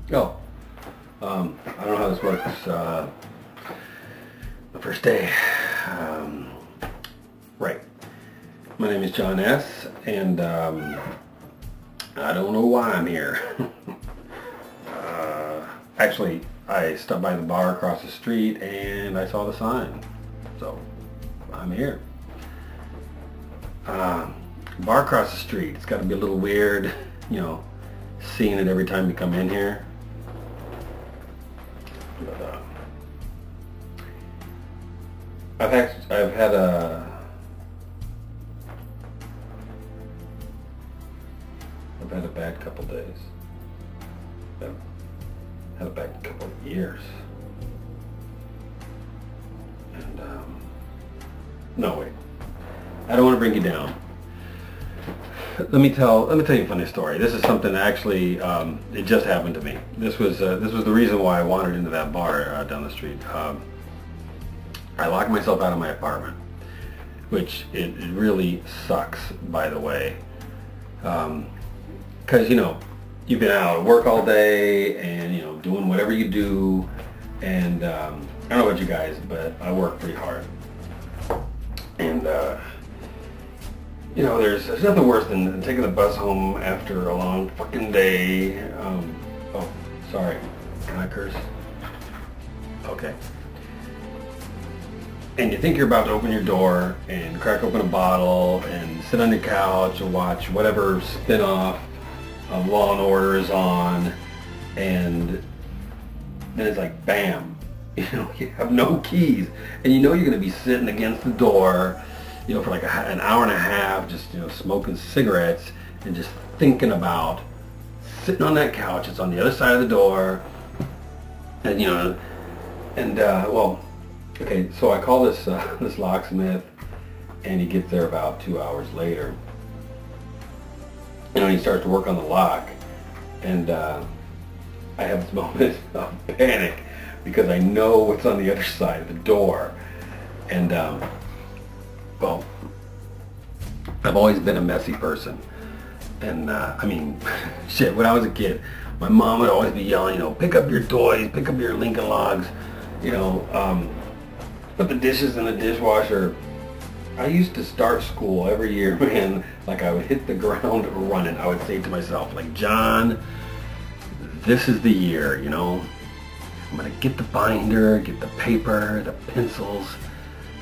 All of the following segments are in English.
Oh, I don't know how this works. The first day. Right. My name is John S. And I don't know why I'm here. Actually, I stopped by the bar across the street and I saw the sign. So, I'm here. Bar across the street. It's got to be a little weird, you know, seeing it every time you come in here. But, I've had a bad couple days. I've had a bad couple of years. And no wait. I don't want to bring you down. Let me tell you a funny story. This is something that actually it just happened to me. This was the reason why I wandered into that bar down the street. I locked myself out of my apartment, which it really sucks, by the way, because you know you've been out at work all day and you know doing whatever you do, and I don't know about you guys, but I work pretty hard, and you know, there's nothing worse than taking the bus home after a long fucking day. Oh, sorry. Can I curse? Okay. And you think you're about to open your door and crack open a bottle and sit on your couch and watch whatever spin-off of Law and Order is on, and then it's like, bam. You know, you have no keys. And you know you're going to be sitting against the door, you know, for like an hour and a half, just, you know, smoking cigarettes and just thinking about sitting on that couch. It's on the other side of the door, and you know, and well, okay. So I call this this locksmith, and he gets there about 2 hours later. You know, he starts to work on the lock, and I have this moment of panic because I know what's on the other side of the door, and well, I've always been a messy person, and I mean, shit, when I was a kid, my mom would always be yelling, you know, pick up your toys, pick up your Lincoln Logs, you know, put the dishes in the dishwasher. I used to start school every year, man, like I would hit the ground running. I would say to myself, like, John, this is the year, you know, I'm gonna get the binder, get the paper, the pencils,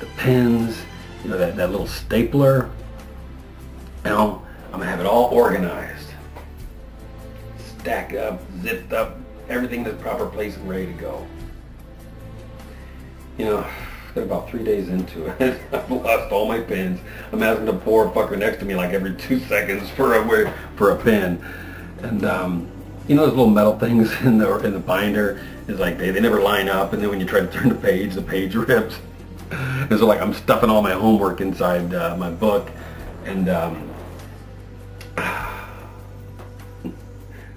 the pens, you know, that little stapler, you know, I'm gonna have it all organized, stacked up, zipped up, everything in its proper place and ready to go. You know, about 3 days into it, I've lost all my pens. I'm asking the poor fucker next to me like every 2 seconds for a pen, and you know those little metal things in the binder is like they never line up, and then when you try to turn the page rips. And so like I'm stuffing all my homework inside my book, and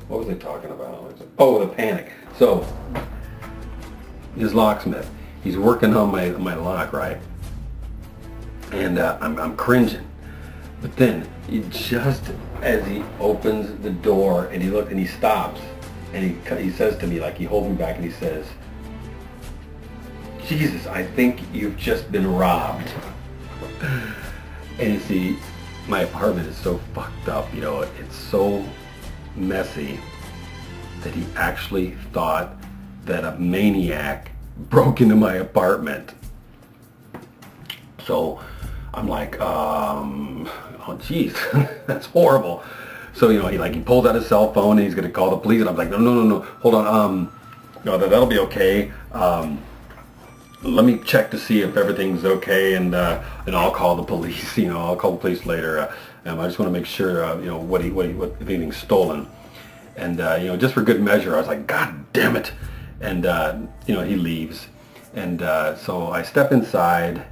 what was I talking about? Oh, the panic. So this locksmith, he's working on my lock, right? And I'm cringing, but then just as he opens the door and he stops, and he says to me, like, he holds me back and he says, Jesus, I think you've just been robbed. And you see, my apartment is so fucked up, you know, it's so messy that he actually thought that a maniac broke into my apartment. So I'm like, oh jeez, that's horrible. So, you know, he pulls out his cell phone and he's gonna call the police, and I'm like, no, hold on, no, that'll be okay. Let me check to see if everything's okay, and I'll call the police. You know, I'll call the police later. I just want to make sure, you know, what if anything's stolen. And you know, just for good measure, I was like, God damn it! And you know, he leaves, and so I step inside,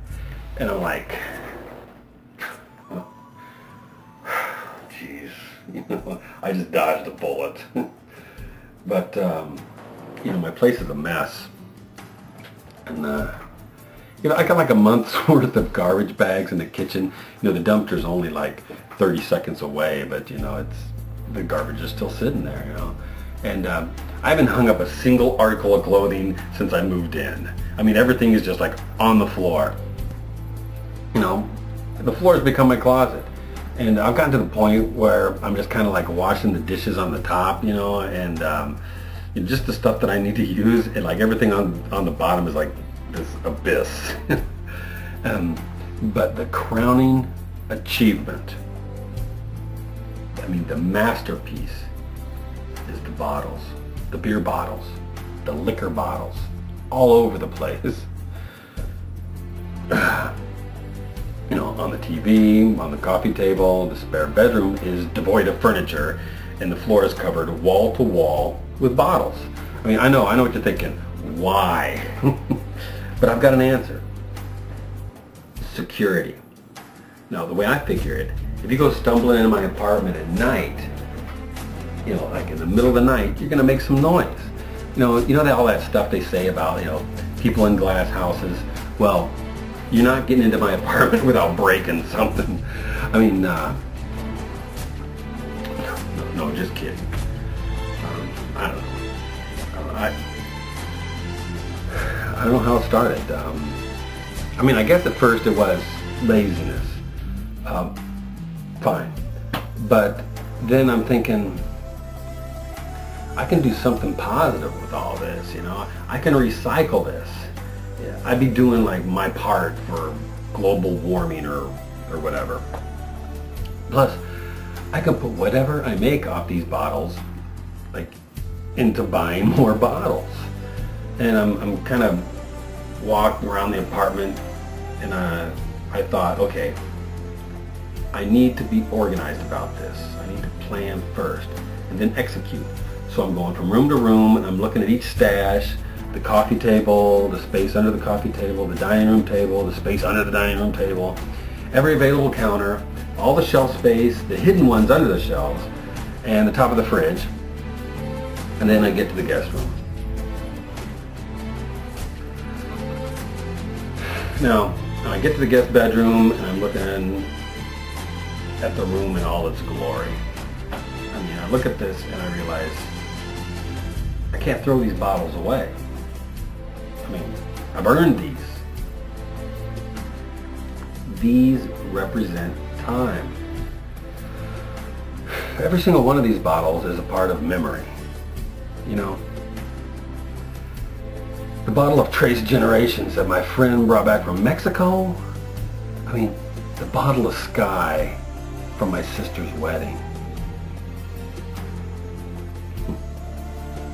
and I'm like, oh, jeez, you know, I just dodged a bullet. But you know, my place is a mess. And you know, I got like a month's worth of garbage bags in the kitchen. You know, the dumpster's only like 30 seconds away, but you know, the garbage is still sitting there, you know. And I I haven't hung up a single article of clothing since I moved in. I mean, everything is just like on the floor. You know, the floor has become my closet. And I've gotten to the point where I'm just kind of like washing the dishes on the top, you know, and just the stuff that I need to use, and like everything on the bottom is like this abyss. But the crowning achievement, I mean the masterpiece, is the bottles, the beer bottles, the liquor bottles, all over the place. You know, on the TV, on the coffee table, the spare bedroom is devoid of furniture, and the floor is covered wall to wall with bottles. I mean, I know what you're thinking. Why? But I've got an answer. Security. Now, the way I figure it, if you go stumbling into my apartment at night, you know, like in the middle of the night, you're going to make some noise. You know that all that stuff they say about, you know, people in glass houses. Well, you're not getting into my apartment without breaking something. I mean, no, just kidding. I don't know. I don't know how it started. I mean, I guess at first it was laziness. Fine. But then I'm thinking, I can do something positive with all this, you know. I can recycle this. Yeah, I'd be doing like my part for global warming or whatever. Plus, I can put whatever I make off these bottles, like, into buying more bottles. And I'm kind of walking around the apartment, and I thought, okay, I need to be organized about this. I need to plan first and then execute. So I'm going from room to room, and I'm looking at each stash. The coffee table, the space under the coffee table, the dining room table, the space under the dining room table, every available counter, all the shelf space, the hidden ones under the shelves, and the top of the fridge. And then I get to the guest room. Now, I get to the guest bedroom, and I'm looking at the room in all its glory. I mean, I look at this and I realize I can't throw these bottles away. I mean, I've earned these. These represent time. Every single one of these bottles is a part of memory. You know, the bottle of Trace Generations that my friend brought back from Mexico. I mean, the bottle of Sky from my sister's wedding.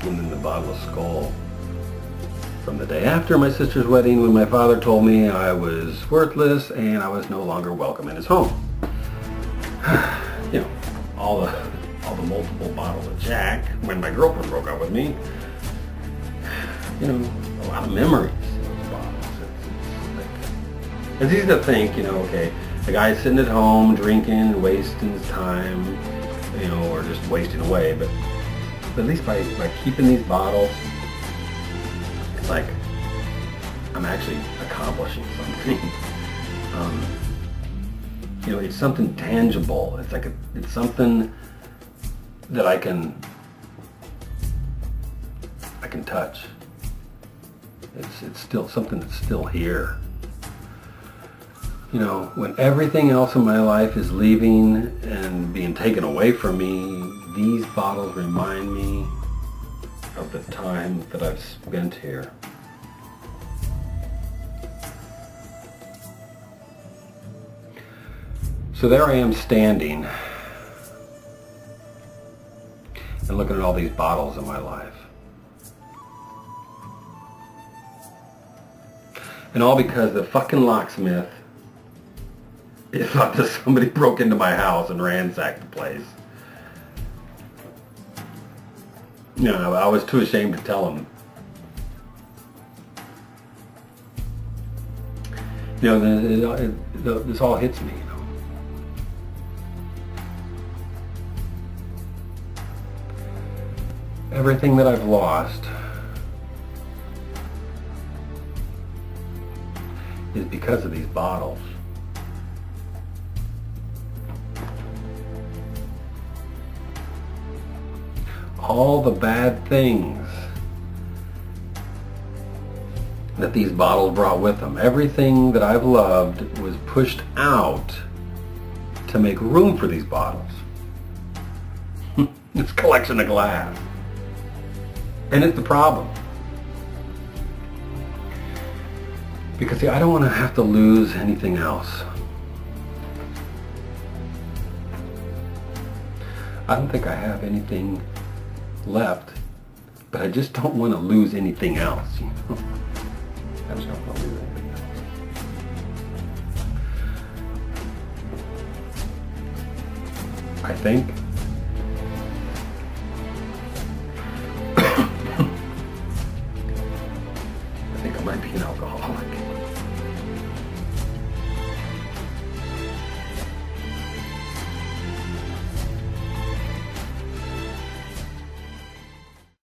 And then the bottle of Skull from the day after my sister's wedding, when my father told me I was worthless and I was no longer welcome in his home. You know, all the multiple bottles of Jack when my girlfriend broke up with me. You know, a lot of memories in those bottles. It's easy to think, you know, okay, the guy's sitting at home drinking, wasting his time, you know, or just wasting away. But at least by keeping these bottles, it's like I'm actually accomplishing something. You know, it's something tangible. It's like it's something that I can touch. It's still something that's still here. You know, when everything else in my life is leaving and being taken away from me, these bottles remind me of the time that I've spent here. So there I am standing and looking at all these bottles in my life. And all because the fucking locksmith thought that somebody broke into my house and ransacked the place. You know, I was too ashamed to tell him. You know, this all hits me, you know. Everything that I've lost is because of these bottles. all the bad things that these bottles brought with them. Everything that I've loved was pushed out to make room for these bottles. This collection of glass. And it's the problem. Because see, I don't want to have to lose anything else. I don't think I have anything left, but I just don't want to lose anything else, you know? I just don't want to lose anything else. I think I might be an alcoholic.